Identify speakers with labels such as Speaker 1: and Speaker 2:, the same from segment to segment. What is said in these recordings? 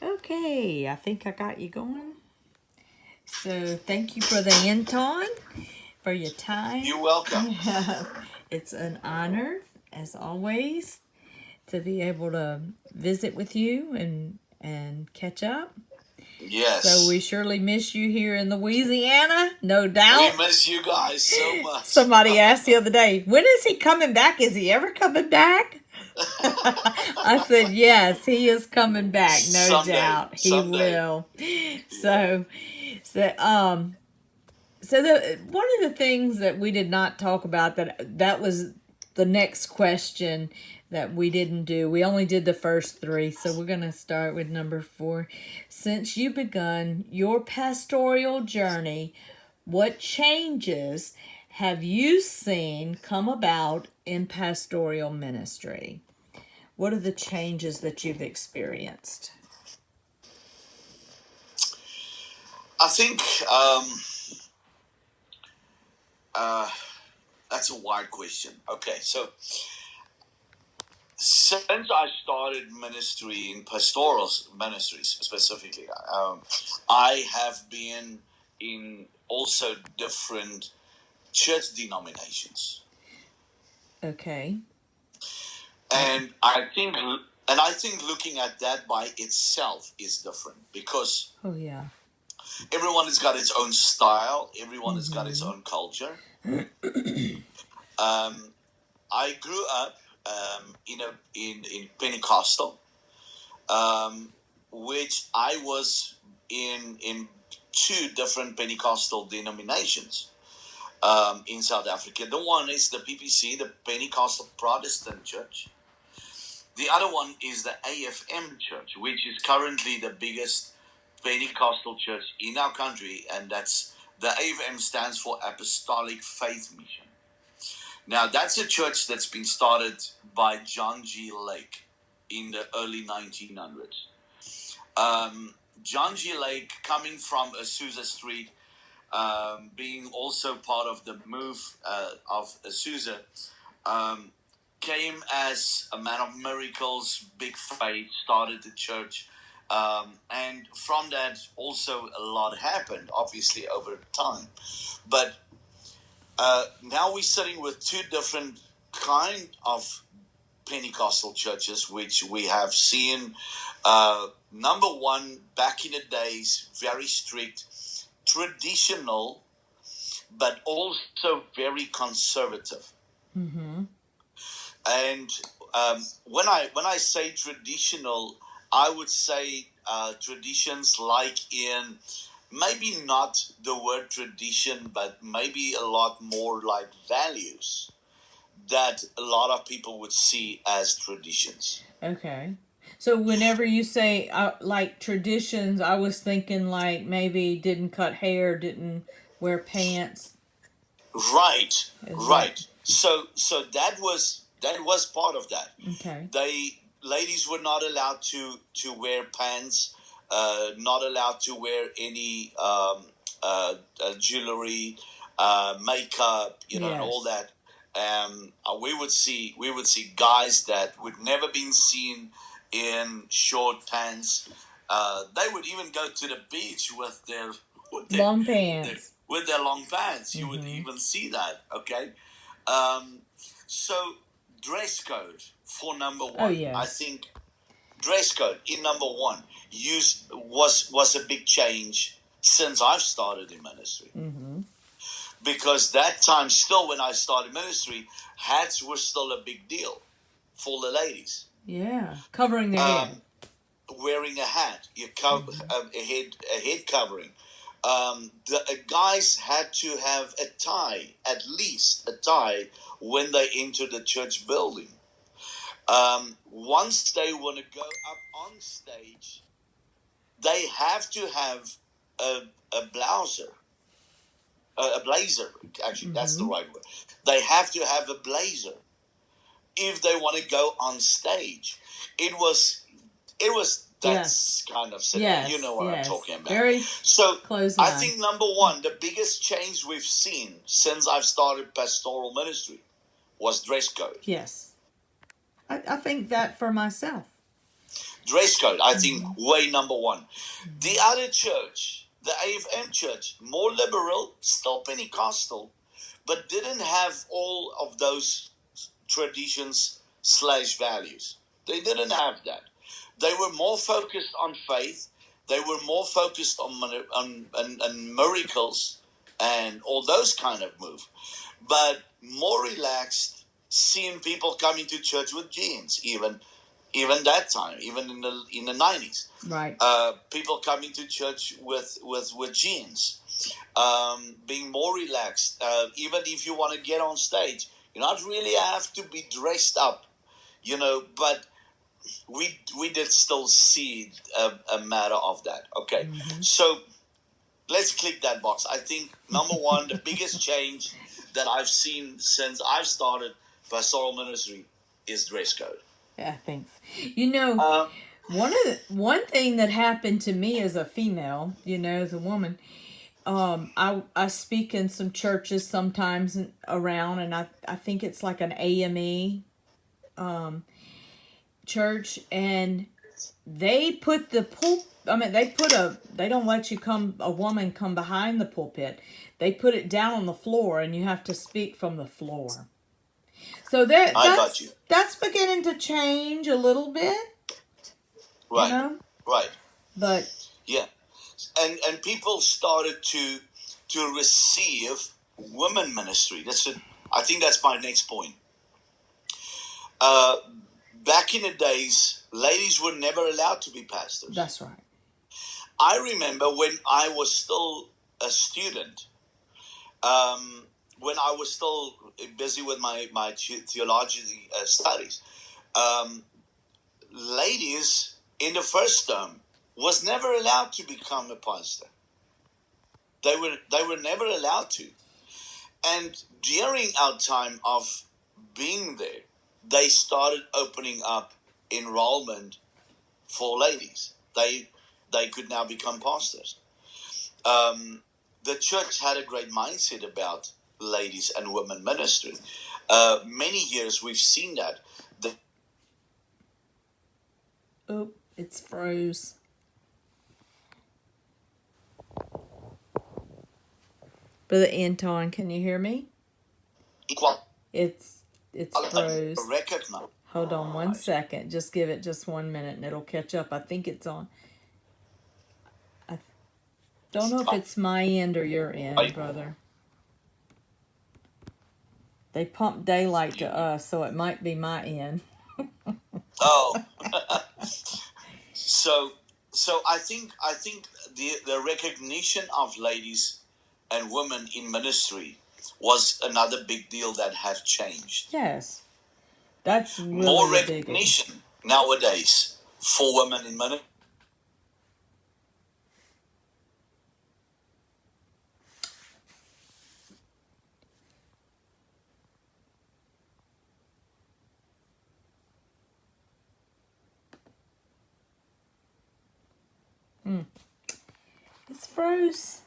Speaker 1: Okay, I think I got you going. So thank you, Brother Anton, for your time.
Speaker 2: You're welcome.
Speaker 1: It's an honor, as always, to be able to visit with you and catch up. So we
Speaker 2: Yes.
Speaker 1: surely miss you here in Louisiana, no
Speaker 2: We
Speaker 1: doubt.
Speaker 2: miss you guys so much.
Speaker 1: Somebody asked the other day, when is he coming back? Is he ever coming back? I said, yes, he is coming back, no
Speaker 2: Someday.
Speaker 1: doubt. He
Speaker 2: Someday.
Speaker 1: will.
Speaker 2: Yeah.
Speaker 1: So, so, um, so the one of the things that we did not talk about that was the next question that we didn't do. We only did the first three, so we're gonna start with number 4. Since you begun your pastoral journey, what changes have you seen come about in pastoral ministry? What are the changes that you've experienced?
Speaker 2: I think uh, that's a wide question. Okay, so since I started ministry in pastoral ministries specifically, I have been in also different church denominations.
Speaker 1: Okay.
Speaker 2: And I think looking at that by itself is different because
Speaker 1: Oh yeah.
Speaker 2: everyone has got its own style, everyone has got its
Speaker 1: Mm-hmm.
Speaker 2: own culture. I grew up in Pentecostal, which I was in two different Pentecostal denominations in South Africa. The one is the PPC, the Pentecostal Protestant Church. The other one is the AFM Church, which is currently the biggest Pentecostal church in our country, and that's the AFM stands for Apostolic Faith Mission. Now, that's a church that's been started by John G. Lake in the early 1900s. John G. Lake, coming from Azusa Street, being also part of the move of Azusa, came as a man of miracles, big faith, started the church. And from that, also a lot happened, obviously, over time. But now we're sitting with two different kind of Pentecostal churches, which we have seen. Number one, back in the days, very strict, traditional, but also very conservative.
Speaker 1: Mm-hmm.
Speaker 2: And when I say traditional, I would say traditions like in maybe not the word tradition, but maybe a lot more like values that a lot of people would see as traditions.
Speaker 1: Okay. So whenever you say like traditions, I was thinking like maybe didn't cut hair, didn't wear pants.
Speaker 2: Right,
Speaker 1: Is that
Speaker 2: right. So that was part of that.
Speaker 1: okay?
Speaker 2: They ladies were not allowed to wear pants, not allowed to wear any jewelry, makeup, and all
Speaker 1: Yes.
Speaker 2: that. We would see guys that would never been seen in short pants. They would even go to the beach with their with their
Speaker 1: Long
Speaker 2: with their,
Speaker 1: pants.
Speaker 2: with their long pants. You would
Speaker 1: Mm-hmm.
Speaker 2: even see that. Okay, um, so dress code for number
Speaker 1: Oh
Speaker 2: one. I
Speaker 1: yes.
Speaker 2: think dress code in number one was a big change since I've started in ministry.
Speaker 1: Mm-hmm.
Speaker 2: Because that time, still when I started ministry, hats were still a big deal for the ladies.
Speaker 1: Yeah. Covering their head.
Speaker 2: Um, Wearing a hat,
Speaker 1: Mm-hmm.
Speaker 2: a head covering. The guys had to have a tie, at least a tie, when they enter the church building. Once they want to go up on stage, they have to have a, a blouser, a blazer. Actually, that's the
Speaker 1: Mm-hmm.
Speaker 2: right word. They have to have a blazer if they want to go on stage. It was that
Speaker 1: Yes.
Speaker 2: kind of scenario. You
Speaker 1: Yes.
Speaker 2: know what I'm
Speaker 1: Yes.
Speaker 2: talking about.
Speaker 1: Very
Speaker 2: So
Speaker 1: close
Speaker 2: I
Speaker 1: line.
Speaker 2: think number one, the biggest change we've seen since I've started pastoral ministry was dress code.
Speaker 1: Yes. I think that for myself.
Speaker 2: Dress code, I think, way number one. The other church, the AFM church, more liberal, still Pentecostal, but didn't have all of those traditions / values. They didn't have that. They were more focused on faith. They were more focused on miracles and all those kind of move, but more relaxed, seeing people coming to church with jeans, even that time, even in the 90s.
Speaker 1: Right.
Speaker 2: People coming to church with jeans, being more relaxed. Even if you want to get on stage, you not really have to be dressed up, but we did still see a matter of that. Okay, so let's click that box. I think number one, the biggest change that I've seen since I've started pastoral ministry is dress code.
Speaker 1: Yeah, thanks. One thing that happened to me as a female, as a woman, I speak in some churches sometimes around, and I think it's like an AME church, and they put the they don't let a woman come behind the pulpit. They put it down on the floor, and you have to speak from the floor. So that's beginning to change a little bit.
Speaker 2: Right. Right.
Speaker 1: But
Speaker 2: yeah. And people started to receive women ministry. I think that's my next point. Back in the days, ladies were never allowed to be pastors.
Speaker 1: That's right.
Speaker 2: I remember when I was still a student, when I was still busy with my theology studies, ladies in the first term was never allowed to become a pastor. They were never allowed to. And during our time of being there, they started opening up enrollment for ladies. They could now become pastors. The church had a great mindset about ladies and women ministry. Many years we've seen that.
Speaker 1: It's froze. Brother Anton, can you hear me? It's froze. Hold on 1 second. Just give it just 1 minute and it'll catch up. I think it's on. I don't know if it's my end or your end, brother. They pump daylight to us, so it might be my end.
Speaker 2: Oh. So I think the recognition of ladies and women in ministry was another big deal that have changed.
Speaker 1: Yes. That's really
Speaker 2: more recognition nowadays for women in ministry.
Speaker 1: It's froze.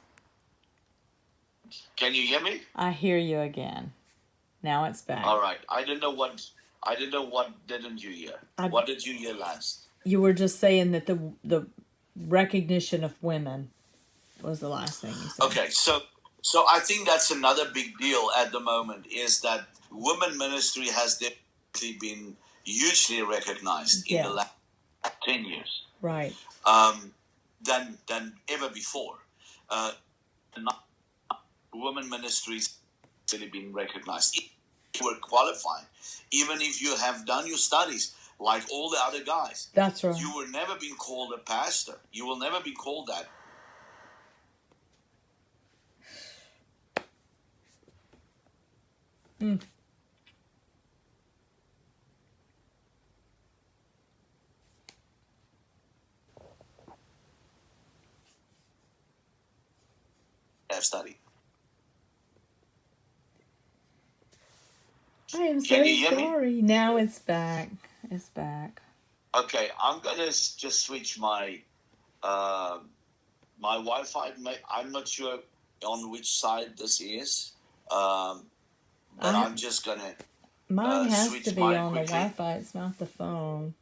Speaker 2: Can you hear me?
Speaker 1: I hear you again. Now it's back.
Speaker 2: All right. I didn't know what didn't you hear? What did you hear last?
Speaker 1: You were just saying that the recognition of women was the last thing you said.
Speaker 2: Okay, so I think that's another big deal at the moment, is that women ministry has definitely been hugely recognized in the last 10 years.
Speaker 1: Right.
Speaker 2: Than ever before. Women ministries really been recognized. If you were qualified, even if you have done your studies like all the other guys.
Speaker 1: That's right.
Speaker 2: You will never be called a pastor. You will never be called that. Have studied.
Speaker 1: I am so sorry. Now it's back. It's back.
Speaker 2: Okay, I'm gonna just switch my my Wi-Fi. I'm not sure on which side this is, but I'm just gonna.
Speaker 1: Mine has to be on the Wi-Fi. It's not the phone.